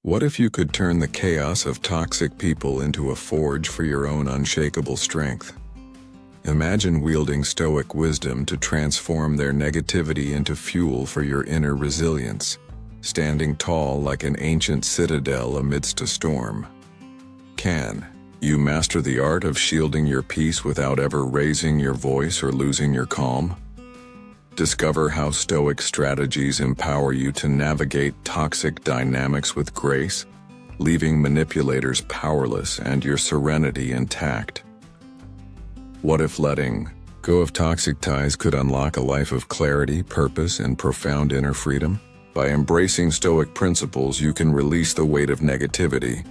What if you could turn the chaos of toxic people into a forge for your own unshakable strength? Imagine wielding Stoic wisdom to transform their negativity into fuel for your inner resilience, standing tall like an ancient citadel amidst a storm. Can you master the art of shielding your peace without ever raising your voice or losing your calm? Discover how Stoic strategies empower you to navigate toxic dynamics with grace, leaving manipulators powerless and your serenity intact. What if letting go of toxic ties could unlock a life of clarity, purpose, and profound inner freedom? By embracing Stoic principles, you can release the weight of negativity,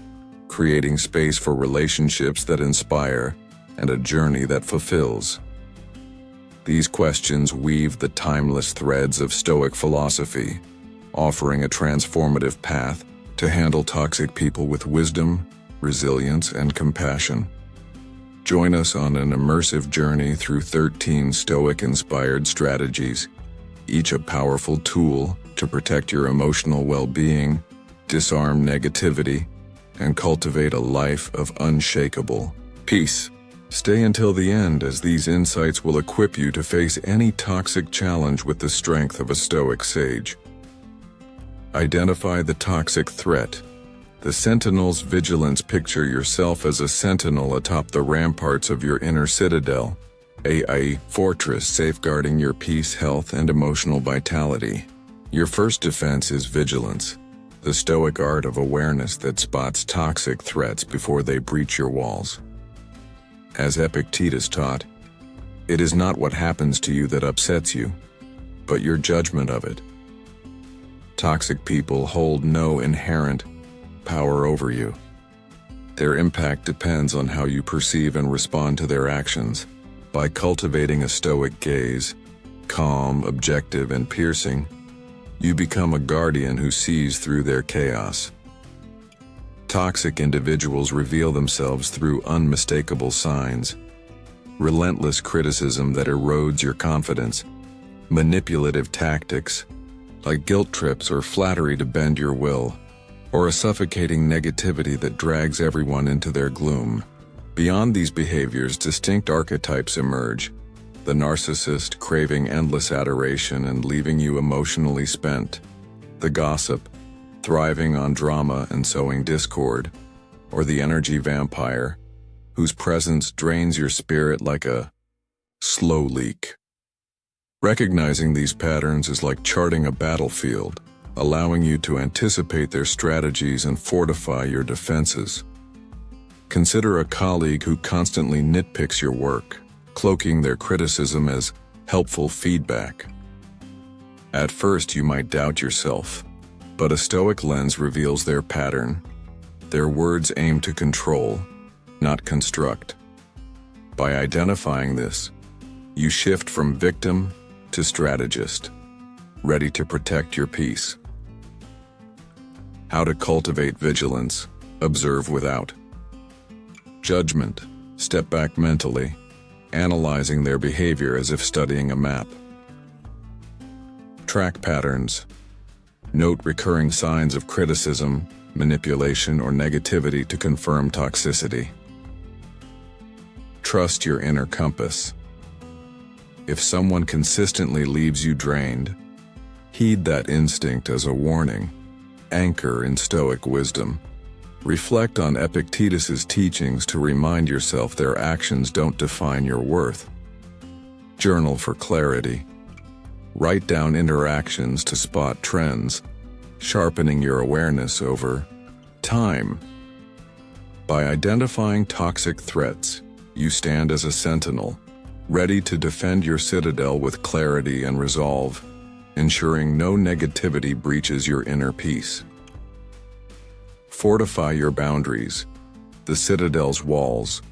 creating space for relationships that inspire and a journey that fulfills. These questions weave the timeless threads of Stoic philosophy, offering a transformative path to handle toxic people with wisdom, resilience, and compassion. Join us on an immersive journey through 13 Stoic-inspired strategies, each a powerful tool to protect your emotional well-being, disarm negativity, and cultivate a life of unshakable peace. Stay until the end, as these insights will equip you to face any toxic challenge with the strength of a Stoic sage. Identify the toxic threat. The sentinel's vigilance. Picture yourself as a sentinel atop the ramparts of your inner citadel, a fortress safeguarding your peace, health, and emotional vitality. Your first defense is vigilance, the Stoic art of awareness that spots toxic threats before they breach your walls. As Epictetus taught, it is not what happens to you that upsets you, but your judgment of it. Toxic people hold no inherent power over you. Their impact depends on how you perceive and respond to their actions. By cultivating a Stoic gaze, calm, objective, and piercing, you become a guardian who sees through their chaos. Toxic individuals reveal themselves through unmistakable signs: relentless criticism that erodes your confidence, manipulative tactics like guilt trips or flattery to bend your will, or a suffocating negativity that drags everyone into their gloom. Beyond these behaviors, distinct archetypes emerge: the narcissist craving endless adoration and leaving you emotionally spent, the gossip thriving on drama and sowing discord, or the energy vampire, whose presence drains your spirit like a slow leak. Recognizing these patterns is like charting a battlefield, allowing you to anticipate their strategies and fortify your defenses. Consider a colleague who constantly nitpicks your work, cloaking their criticism as helpful feedback. At first, you might doubt yourself, but a Stoic lens reveals their pattern. Their words aim to control, not construct. By identifying this, you shift from victim to strategist, ready to protect your peace. How to cultivate vigilance. Observe without judgment. Step back mentally, analyzing their behavior as if studying a map. Track patterns. Note recurring signs of criticism, manipulation, or negativity to confirm toxicity. Trust your inner compass. If someone consistently leaves you drained, heed that instinct as a warning. Anchor in Stoic wisdom. Reflect on Epictetus's teachings to remind yourself their actions don't define your worth. Journal for clarity. Write down interactions to spot trends, sharpening your awareness over time. By identifying toxic threats, you stand as a sentinel, ready to defend your citadel with clarity and resolve, ensuring no negativity breaches your inner peace. Fortify your boundaries. The citadel's walls.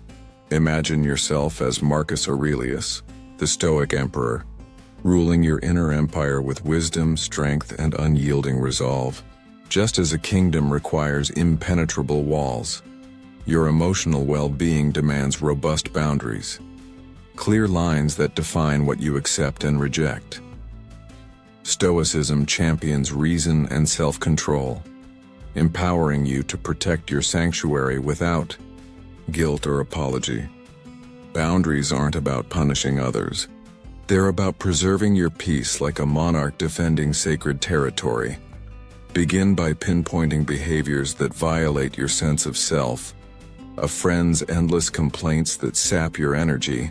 Imagine yourself as Marcus Aurelius, the Stoic emperor, ruling your inner empire with wisdom, strength, and unyielding resolve. Just as a kingdom requires impenetrable walls, your emotional well-being demands robust boundaries, clear lines that define what you accept and reject. Stoicism champions reason and self-control, empowering you to protect your sanctuary without guilt or apology. Boundaries aren't about punishing others. They're about preserving your peace like a monarch defending sacred territory. Begin by pinpointing behaviors that violate your sense of self. A friend's endless complaints that sap your energy,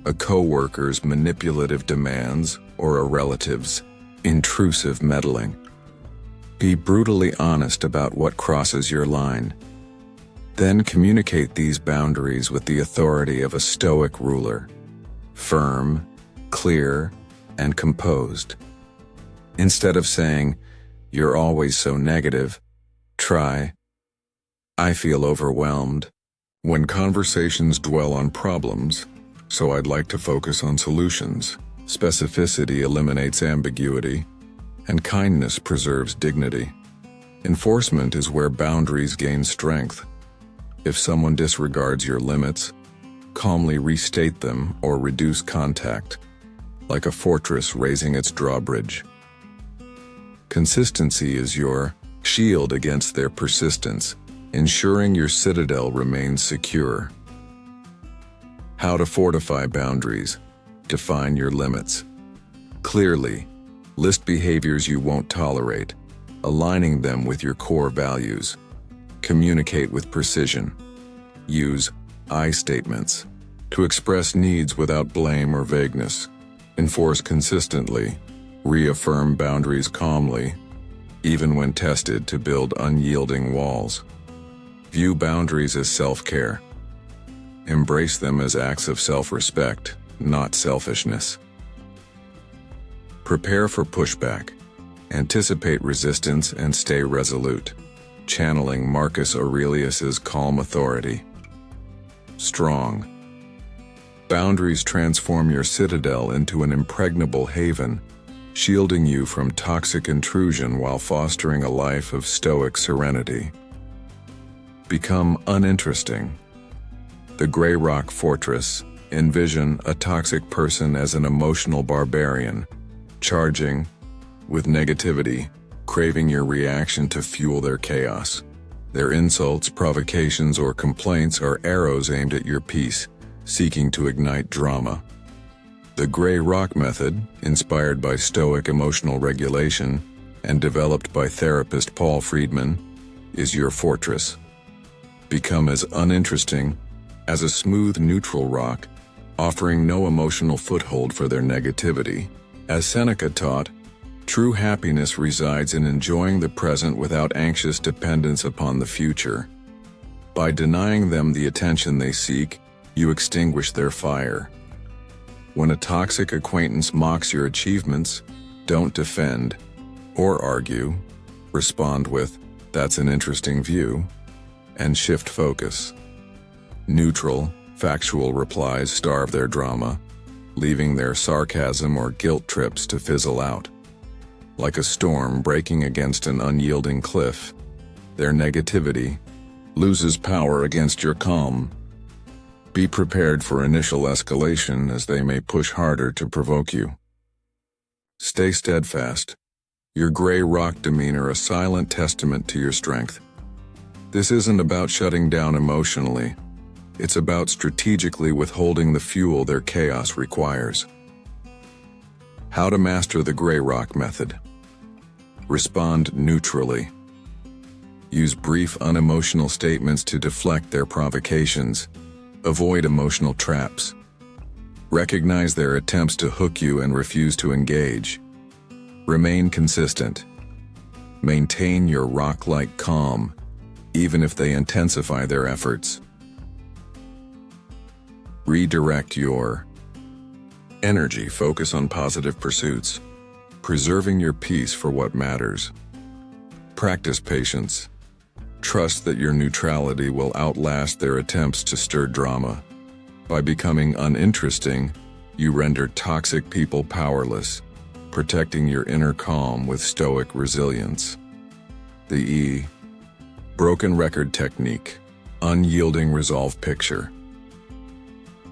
a coworker's manipulative demands, or a relative's intrusive meddling. Be brutally honest about what crosses your line. Then communicate these boundaries with the authority of a Stoic ruler, firm, clear, and composed. Instead of saying, "You're always so negative," try, "I feel overwhelmed." When conversations dwell on problems, so I'd like to focus on solutions. Specificity eliminates ambiguity, and kindness preserves dignity. Enforcement is where boundaries gain strength. If someone disregards your limits, calmly restate them or reduce contact, like a fortress raising its drawbridge. Consistency is your shield against their persistence, ensuring your citadel remains secure. How to fortify boundaries. Define your limits. Clearly, list behaviors you won't tolerate, aligning them with your core values. Communicate with precision. Use I statements to express needs without blame or vagueness. Enforce consistently. Reaffirm boundaries calmly, even when tested, to build unyielding walls. View boundaries as self-care. Embrace them as acts of self-respect, not selfishness. Prepare for pushback. Anticipate resistance and stay resolute, channeling Marcus Aurelius's calm authority. Strong. Boundaries transform your citadel into an impregnable haven, shielding you from toxic intrusion while fostering a life of Stoic serenity. Become uninteresting. The Grey Rock Fortress. Envision a toxic person as an emotional barbarian, charging with negativity, craving your reaction to fuel their chaos. Their insults, provocations, or complaints are arrows aimed at your peace, seeking to ignite drama. The Grey Rock Method, inspired by Stoic emotional regulation and developed by therapist Paul Friedman, is your fortress. Become as uninteresting as a smooth, neutral rock, offering no emotional foothold for their negativity. As Seneca taught, true happiness resides in enjoying the present without anxious dependence upon the future. By denying them the attention they seek, you extinguish their fire. When a toxic acquaintance mocks your achievements, don't defend or argue. Respond with, "That's an interesting view," and shift focus. Neutral, factual replies starve their drama, leaving their sarcasm or guilt trips to fizzle out. Like a storm breaking against an unyielding cliff, their negativity loses power against your calm. Be prepared for initial escalation, as they may push harder to provoke you. Stay steadfast. Your Grey Rock demeanor a silent testament to your strength. This isn't about shutting down emotionally. It's about strategically withholding the fuel their chaos requires. How to master the Grey Rock Method. Respond neutrally. Use brief, unemotional statements to deflect their provocations. Avoid emotional traps. Recognize their attempts to hook you and refuse to engage. Remain consistent. Maintain your rock-like calm, even if they intensify their efforts. Redirect your energy. Focus on positive pursuits, preserving your peace for what matters. Practice patience. Trust that your neutrality will outlast their attempts to stir drama. By becoming uninteresting, you render toxic people powerless, protecting your inner calm with Stoic resilience. The broken record technique. Unyielding resolve picture.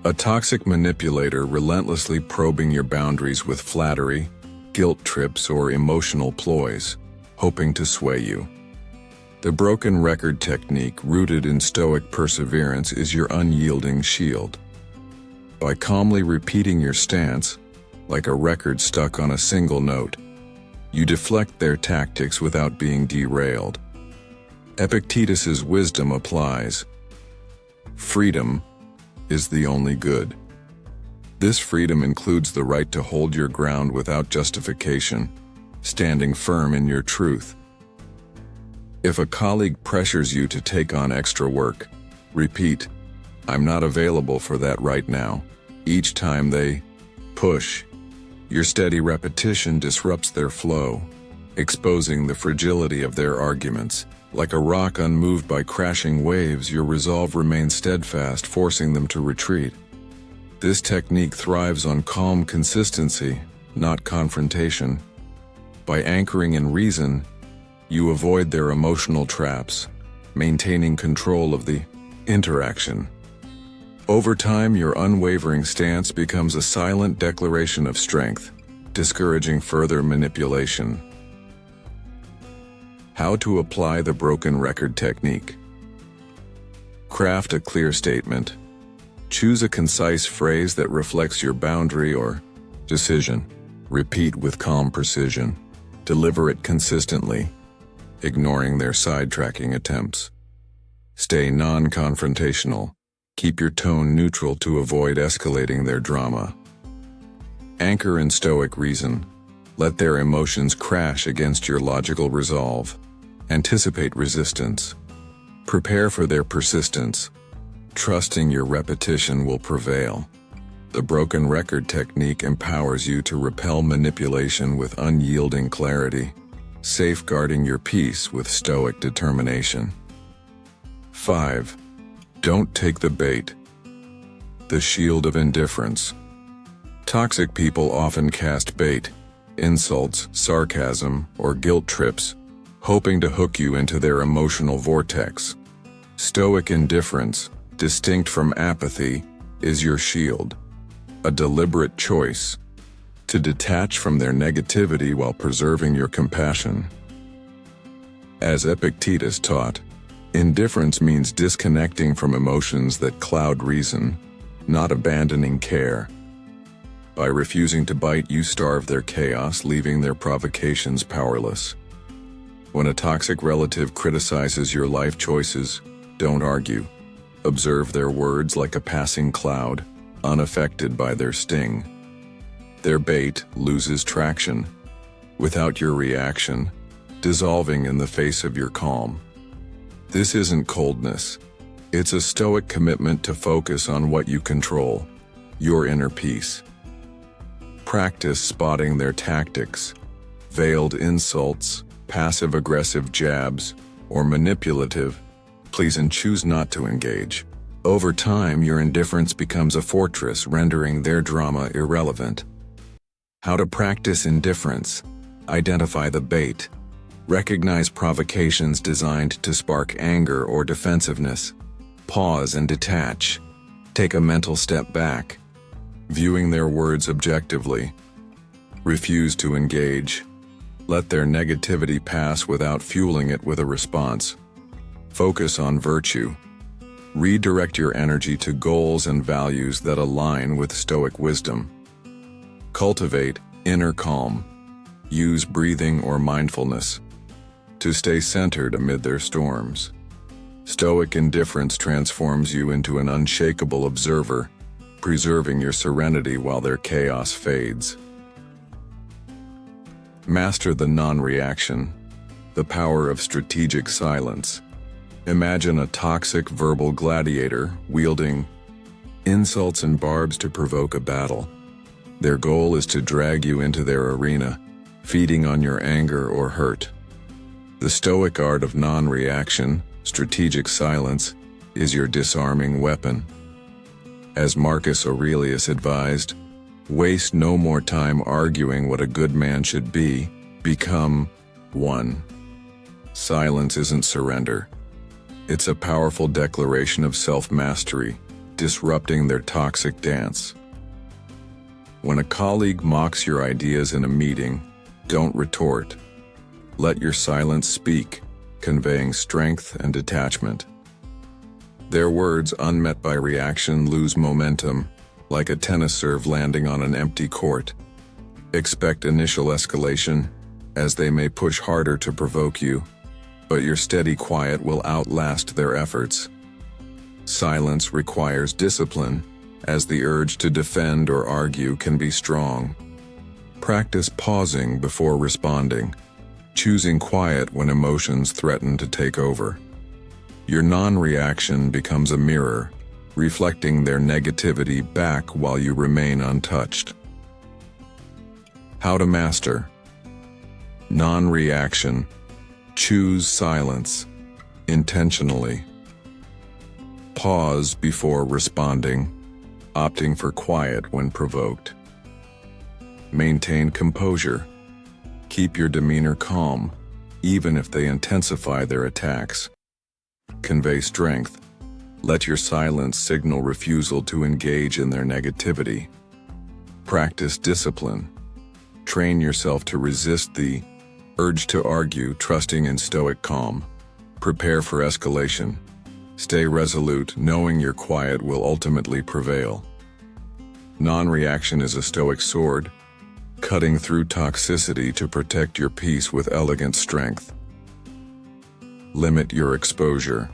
A toxic manipulator relentlessly probing your boundaries with flattery, guilt trips, or emotional ploys, hoping to sway you. The broken record technique, rooted in Stoic perseverance, is your unyielding shield. By calmly repeating your stance, like a record stuck on a single note, you deflect their tactics without being derailed. Epictetus's wisdom applies. Freedom is the only good. This freedom includes the right to hold your ground without justification, standing firm in your truth. If a colleague pressures you to take on extra work, repeat, "I'm not available for that right now," each time they push. Your steady repetition disrupts their flow, exposing the fragility of their arguments. Like a rock unmoved by crashing waves, your resolve remains steadfast, forcing them to retreat. This technique thrives on calm consistency, not confrontation. By anchoring in reason, you avoid their emotional traps, maintaining control of the interaction. Over time, your unwavering stance becomes a silent declaration of strength, discouraging further manipulation. How to apply the broken record technique. Craft a clear statement. Choose a concise phrase that reflects your boundary or decision. Repeat with calm precision. Deliver it consistently, ignoring their sidetracking attempts. Stay non-confrontational. Keep your tone neutral to avoid escalating their drama. Anchor in Stoic reason. Let their emotions crash against your logical resolve. Anticipate resistance. Prepare for their persistence, trusting your repetition will prevail. The broken record technique empowers you to repel manipulation with unyielding clarity, safeguarding your peace with Stoic determination. 5. Don't take the bait. The shield of indifference. Toxic people often cast bait, insults, sarcasm, or guilt trips, hoping to hook you into their emotional vortex. Stoic indifference, distinct from apathy, is your shield, a deliberate choice to detach from their negativity while preserving your compassion. As Epictetus taught, indifference means disconnecting from emotions that cloud reason, not abandoning care. By refusing to bite, you starve their chaos, leaving their provocations powerless. When a toxic relative criticizes your life choices, don't argue. Observe their words like a passing cloud, unaffected by their sting. Their bait loses traction, without your reaction, dissolving in the face of your calm. This isn't coldness. It's a Stoic commitment to focus on what you control, your inner peace. Practice spotting their tactics, veiled insults, passive-aggressive jabs, or manipulative, please, and choose not to engage. Over time, your indifference becomes a fortress, rendering their drama irrelevant. How to practice indifference. Identify the bait. Recognize provocations designed to spark anger or defensiveness. Pause and detach. Take a mental step back, viewing their words objectively. Refuse to engage. Let their negativity pass without fueling it with a response. Focus on virtue. Redirect your energy to goals and values that align with Stoic wisdom. Cultivate inner calm. Use breathing or mindfulness to stay centered amid their storms. Stoic indifference transforms you into an unshakable observer, preserving your serenity while their chaos fades. Master the non-reaction, the power of strategic silence. Imagine a toxic verbal gladiator wielding insults and barbs to provoke a battle. Their goal is to drag you into their arena, feeding on your anger or hurt. The Stoic art of non-reaction, strategic silence, is your disarming weapon. As Marcus Aurelius advised, waste no more time arguing what a good man should be, become one. Silence isn't surrender. It's a powerful declaration of self-mastery, disrupting their toxic dance. When a colleague mocks your ideas in a meeting, don't retort. Let your silence speak, conveying strength and detachment. Their words, unmet by reaction, lose momentum, like a tennis serve landing on an empty court. Expect initial escalation, as they may push harder to provoke you, but your steady quiet will outlast their efforts. Silence requires discipline, as the urge to defend or argue can be strong. Practice pausing before responding, choosing quiet when emotions threaten to take over. Your non-reaction becomes a mirror, reflecting their negativity back while you remain untouched. How to master non-reaction. Choose silence intentionally. Pause before responding, opting for quiet when provoked. Maintain composure. Keep your demeanor calm, even if they intensify their attacks. Convey strength. Let your silence signal refusal to engage in their negativity. Practice discipline. Train yourself to resist the urge to argue, trusting in stoic calm. Prepare for escalation. Stay resolute, knowing your quiet will ultimately prevail. Non-reaction is a stoic sword, cutting through toxicity to protect your peace with elegant strength. Limit your exposure.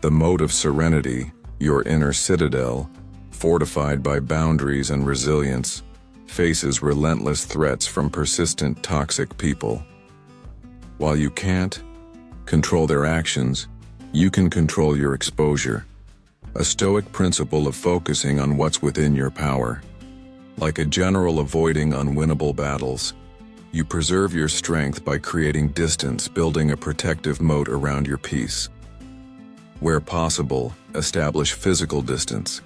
The moat of serenity, your inner citadel, fortified by boundaries and resilience, faces relentless threats from persistent toxic people. While you can't control their actions, you can control your exposure, a stoic principle of focusing on what's within your power. Like a general avoiding unwinnable battles, you preserve your strength by creating distance, building a protective moat around your peace. Where possible, establish physical distance.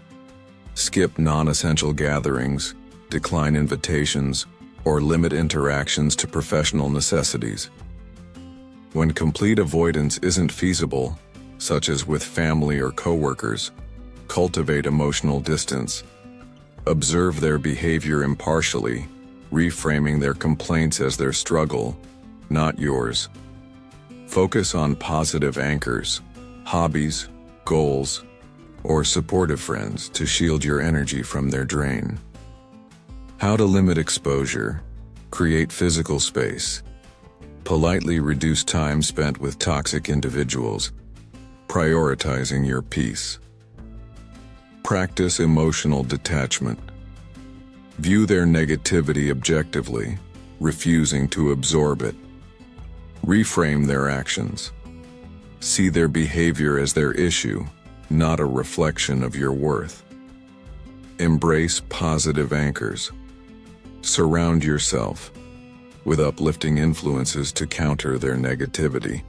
Skip non-essential gatherings, decline invitations, or limit interactions to professional necessities. When complete avoidance isn't feasible, such as with family or coworkers, cultivate emotional distance. Observe their behavior impartially, reframing their complaints as their struggle, not yours. Focus on positive anchors, hobbies, goals, or supportive friends to shield your energy from their drain. How to limit exposure. Create physical space. Politely reduce time spent with toxic individuals, prioritizing your peace. Practice emotional detachment. View their negativity objectively, refusing to absorb it. Reframe their actions. See their behavior as their issue, not a reflection of your worth. Embrace positive anchors. Surround yourself with uplifting influences to counter their negativity.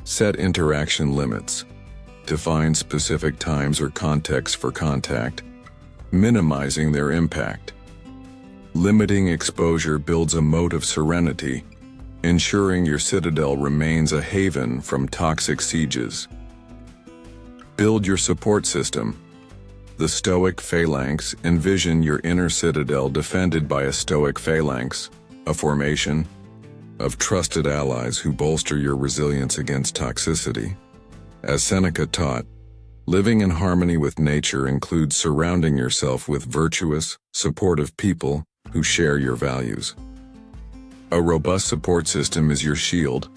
Set interaction limits. Define specific times or contexts for contact, minimizing their impact. Limiting exposure builds a moat of serenity, ensuring your citadel remains a haven from toxic sieges. Build your support system. The Stoic phalanx. Envision your inner citadel defended by a Stoic phalanx, a formation of trusted allies who bolster your resilience against toxicity. As Seneca taught, living in harmony with nature includes surrounding yourself with virtuous, supportive people who share your values. A robust support system is your shield,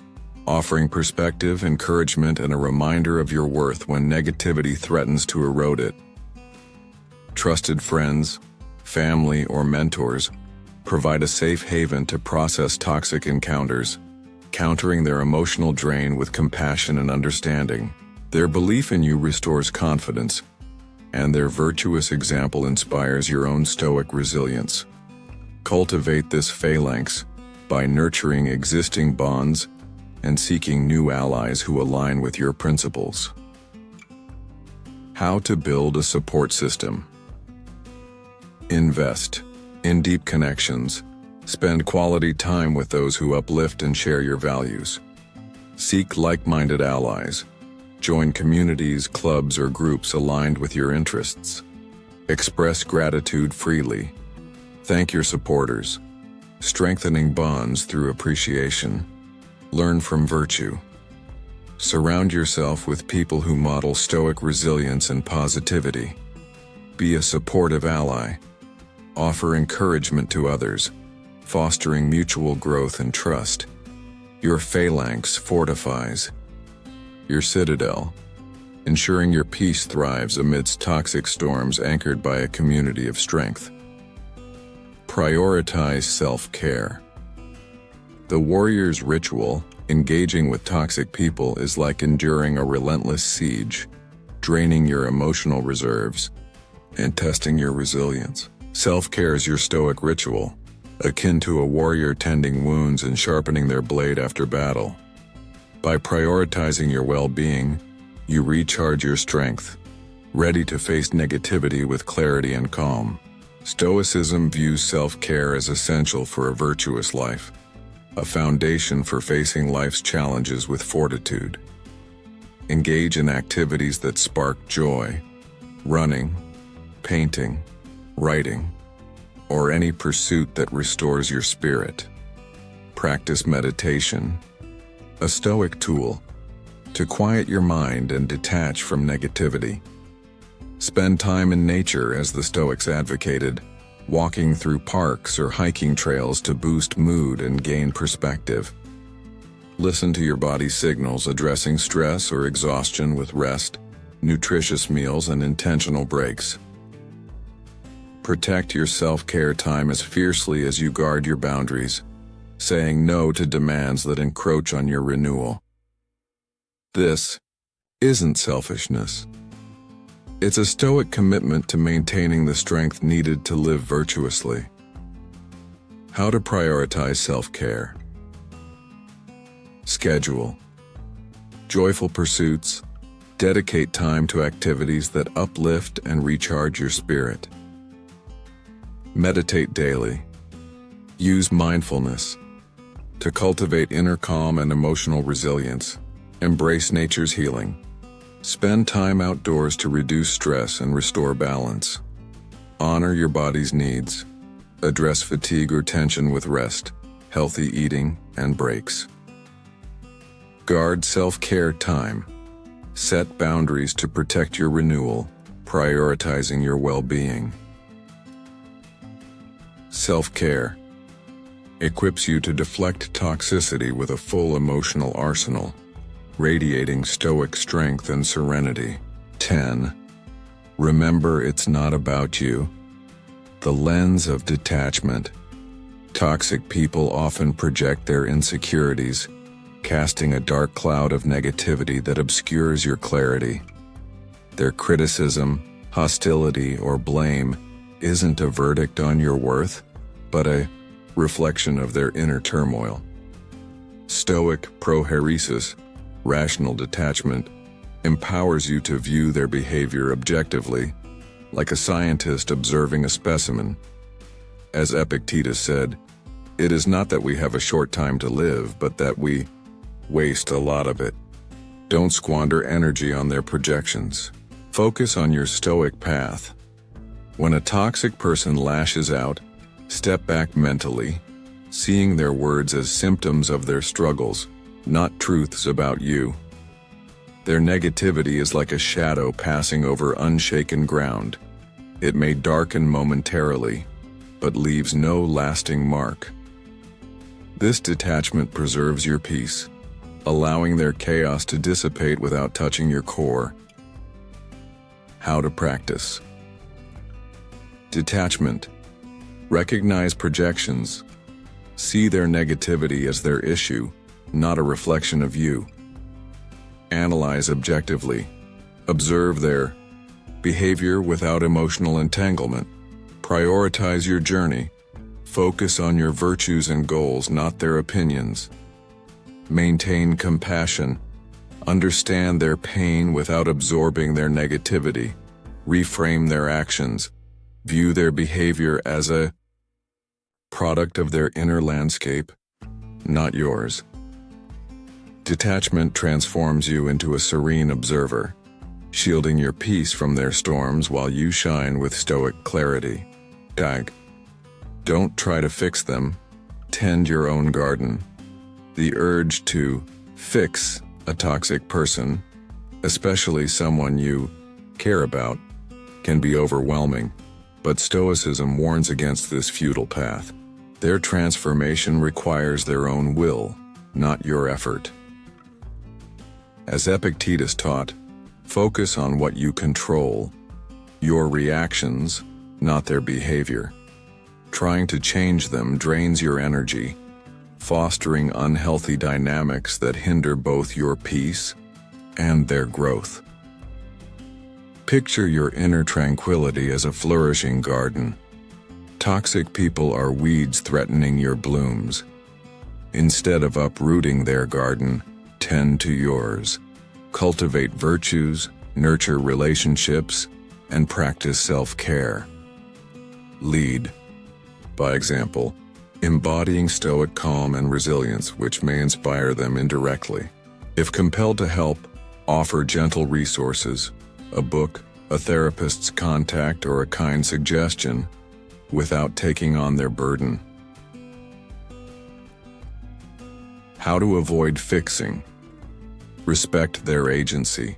offering perspective, encouragement, and a reminder of your worth when negativity threatens to erode it. Trusted friends, family, or mentors provide a safe haven to process toxic encounters, countering their emotional drain with compassion and understanding. Their belief in you restores confidence, and their virtuous example inspires your own stoic resilience. Cultivate this phalanx by nurturing existing bonds and seeking new allies who align with your principles. How to build a support system. Invest in deep connections. Spend quality time with those who uplift and share your values. Seek like-minded allies. Join communities, clubs, or groups aligned with your interests. Express gratitude freely. Thank your supporters, strengthening bonds through appreciation. Learn from virtue. Surround yourself with people who model Stoic resilience and positivity. Be a supportive ally. Offer encouragement to others, fostering mutual growth and trust. Your phalanx fortifies your citadel, ensuring your peace thrives amidst toxic storms anchored by a community of strength. Prioritize self-care. The warrior's ritual, engaging with toxic people, is like enduring a relentless siege, draining your emotional reserves and testing your resilience. Self-care is your Stoic ritual, akin to a warrior tending wounds and sharpening their blade after battle. By prioritizing your well-being, you recharge your strength, ready to face negativity with clarity and calm. Stoicism views self-care as essential for a virtuous life, a foundation for facing life's challenges with fortitude. Engage in activities that spark joy, running, painting, writing, or any pursuit that restores your spirit. Practice meditation, a Stoic tool to quiet your mind and detach from negativity. Spend time in nature as the Stoics advocated, walking through parks or hiking trails to boost mood and gain perspective. Listen to your body's signals, addressing stress or exhaustion with rest, nutritious meals, and intentional breaks. Protect your self-care time as fiercely as you guard your boundaries, saying no to demands that encroach on your renewal. This isn't selfishness. It's a Stoic commitment to maintaining the strength needed to live virtuously. How to prioritize self-care. Schedule joyful pursuits. Dedicate time to activities that uplift and recharge your spirit. Meditate daily. Use mindfulness to cultivate inner calm and emotional resilience. Embrace nature's healing. Spend time outdoors to reduce stress and restore balance. Honor your body's needs. Address fatigue or tension with rest, healthy eating, and breaks. Guard self-care time. Set boundaries to protect your renewal, prioritizing your well-being. Self-care equips you to deflect toxicity with a full emotional arsenal, radiating Stoic strength and serenity. 10. Remember, it's not about you. The lens of detachment. Toxic people often project their insecurities, casting a dark cloud of negativity that obscures your clarity. Their criticism, hostility, or blame isn't a verdict on your worth, but a reflection of their inner turmoil. Stoic prohairesis, rational detachment, empowers you to view their behavior objectively, like a scientist observing a specimen. As Epictetus said, "It is not that we have a short time to live, but that we waste a lot of it." Don't squander energy on their projections. Focus on your Stoic path. When a toxic person lashes out, step back mentally, seeing their words as symptoms of their struggles, not truths about you. Their negativity is like a shadow passing over unshaken ground. It may darken momentarily, but leaves no lasting mark. This detachment preserves your peace, allowing their chaos to dissipate without touching your core. How to practice. Detachment. Recognize projections. See their negativity as their issue, not a reflection of you. Analyze objectively. Observe their behavior without emotional entanglement. Prioritize your journey. Focus on your virtues and goals, not their opinions. Maintain compassion. Understand their pain without absorbing their negativity. Reframe their actions. View their behavior as a product of their inner landscape, not yours. Detachment transforms you into a serene observer, shielding your peace from their storms while you shine with Stoic clarity. Don't try to fix them, tend your own garden. The urge to fix a toxic person, especially someone you care about, can be overwhelming, but Stoicism warns against this futile path. Their transformation requires their own will, not your effort. As Epictetus taught, focus on what you control, your reactions, not their behavior. Trying to change them drains your energy, fostering unhealthy dynamics that hinder both your peace and their growth. Picture your inner tranquility as a flourishing garden. Toxic people are weeds threatening your blooms. Instead of uprooting their garden, tend to yours. Cultivate virtues, nurture relationships, and practice self-care. Lead by example, embodying Stoic calm and resilience, which may inspire them indirectly. If compelled to help, offer gentle resources, a book, a therapist's contact, or a kind suggestion, without taking on their burden. How to avoid fixing. Respect their agency.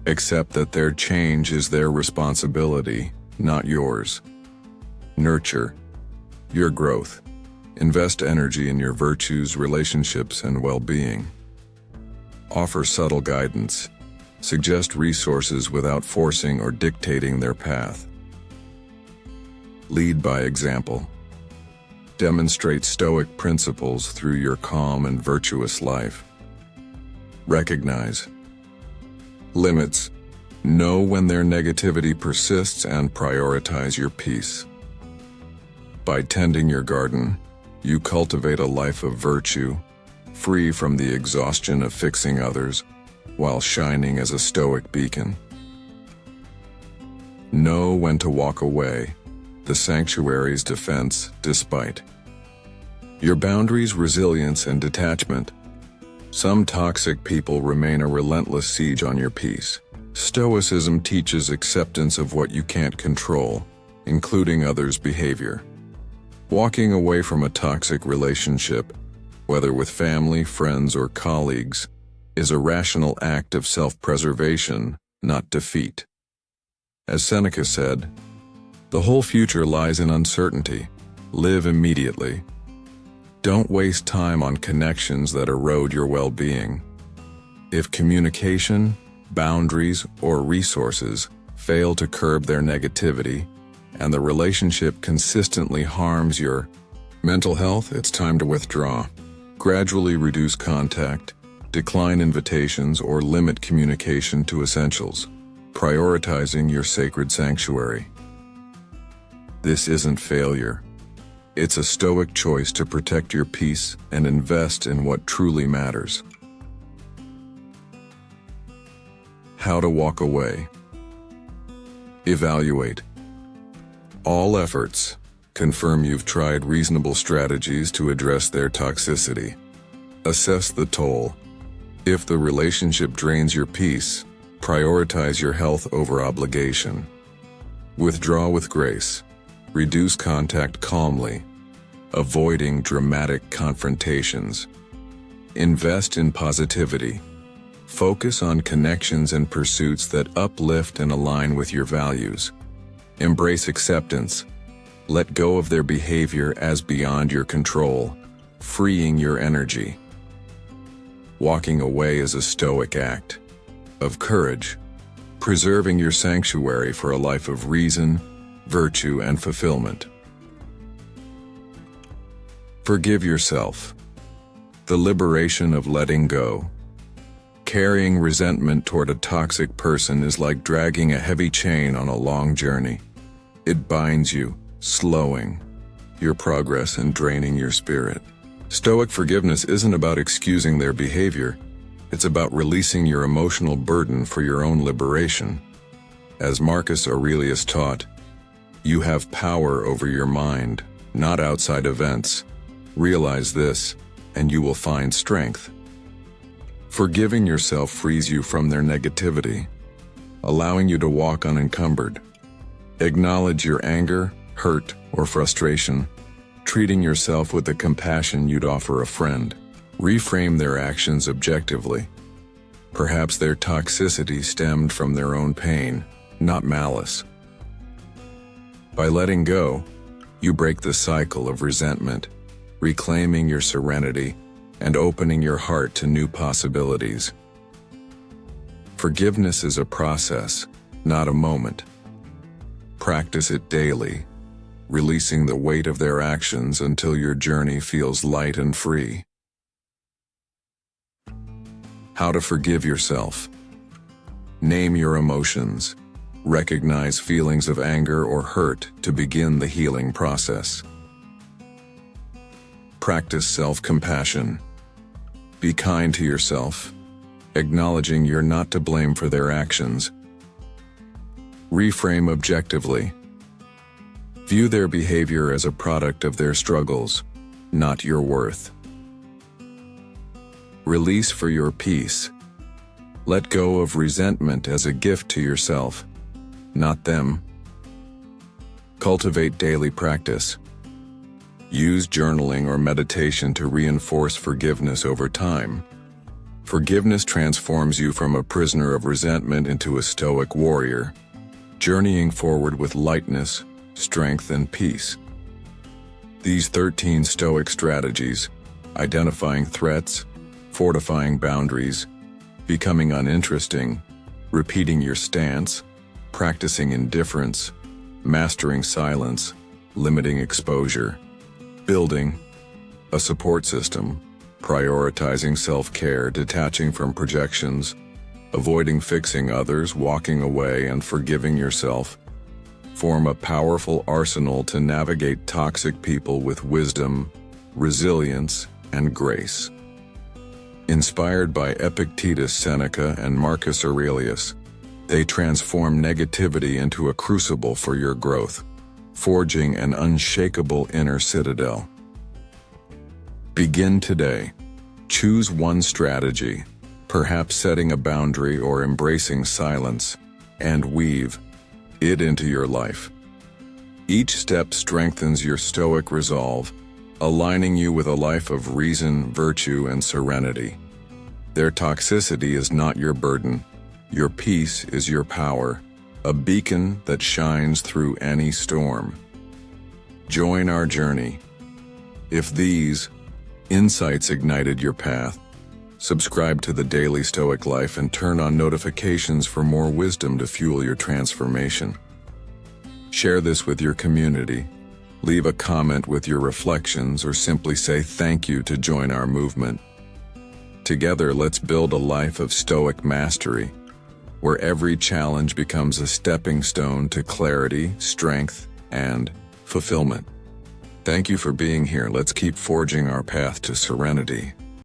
Accept that their change is their responsibility, not yours. Nurture your growth. Invest energy in your virtues, relationships, and well-being. Offer subtle guidance. Suggest resources without forcing or dictating their path. Lead by example. Demonstrate Stoic principles through your calm and virtuous life. Recognize limits. Know when their negativity persists and prioritize your peace. By tending your garden, you cultivate a life of virtue, free from the exhaustion of fixing others, while shining as a Stoic beacon. Know when to walk away, the sanctuary's defense despite your boundaries, resilience, and detachment. Some toxic people remain a relentless siege on your peace. Stoicism teaches acceptance of what you can't control, including others' behavior. Walking away from a toxic relationship, whether with family, friends, or colleagues, is a rational act of self-preservation, not defeat. As Seneca said, "The whole future lies in uncertainty. Live immediately." Don't waste time on connections that erode your well-being. If communication, boundaries, or resources fail to curb their negativity, and the relationship consistently harms your mental health, it's time to withdraw. Gradually reduce contact, decline invitations, or limit communication to essentials, prioritizing your sacred sanctuary. This isn't failure. It's a Stoic choice to protect your peace and invest in what truly matters. How to walk away. Evaluate all efforts. Confirm you've tried reasonable strategies to address their toxicity. Assess the toll. If the relationship drains your peace, prioritize your health over obligation. Withdraw with grace. Reduce contact calmly, avoiding dramatic confrontations. Invest in positivity. Focus on connections and pursuits that uplift and align with your values. Embrace acceptance. Let go of their behavior as beyond your control, freeing your energy. Walking away is a Stoic act of courage, preserving your sanctuary for a life of reason, virtue, and fulfillment. Forgive yourself. The liberation of letting go. Carrying resentment toward a toxic person is like dragging a heavy chain on a long journey. It binds you, slowing your progress and draining your spirit. Stoic forgiveness isn't about excusing their behavior. It's about releasing your emotional burden for your own liberation. As Marcus Aurelius taught, you have power over your mind, not outside events. Realize this, and you will find strength. Forgiving yourself frees you from their negativity, allowing you to walk unencumbered. Acknowledge your anger, hurt, or frustration, treating yourself with the compassion you'd offer a friend. Reframe their actions objectively. Perhaps their toxicity stemmed from their own pain, not malice. By letting go, you break the cycle of resentment, reclaiming your serenity and opening your heart to new possibilities. Forgiveness is a process, not a moment. Practice it daily, releasing the weight of their actions until your journey feels light and free. How to forgive yourself. Name your emotions. Recognize feelings of anger or hurt to begin the healing process. Practice self-compassion. Be kind to yourself, acknowledging you're not to blame for their actions. Reframe objectively. View their behavior as a product of their struggles, not your worth. Release for your peace. Let go of resentment as a gift to yourself, not them. Cultivate daily practice. Use journaling or meditation to reinforce forgiveness over time. Forgiveness transforms you from a prisoner of resentment into a stoic warrior, journeying forward with lightness, strength, and peace. These 13 Stoic strategies, identifying threats, fortifying boundaries, becoming uninteresting, repeating your stance, practicing indifference, mastering silence, limiting exposure, building a support system, prioritizing self-care, detaching from projections, avoiding fixing others, walking away, and forgiving yourself, form a powerful arsenal to navigate toxic people with wisdom, resilience, and grace. Inspired by Epictetus, Seneca, and Marcus Aurelius, they transform negativity into a crucible for your growth, forging an unshakable inner citadel. Begin today. Choose one strategy, perhaps setting a boundary or embracing silence, and weave it into your life. Each step strengthens your stoic resolve, aligning you with a life of reason, virtue, and serenity. Their toxicity is not your burden. Your peace is your power, a beacon that shines through any storm. Join our journey. If these insights ignited your path, subscribe to the Daily Stoic Life and turn on notifications for more wisdom to fuel your transformation. Share this with your community. Leave a comment with your reflections or simply say thank you to join our movement. Together, let's build a life of Stoic mastery, where every challenge becomes a stepping stone to clarity, strength, and fulfillment. Thank you for being here. Let's keep forging our path to serenity.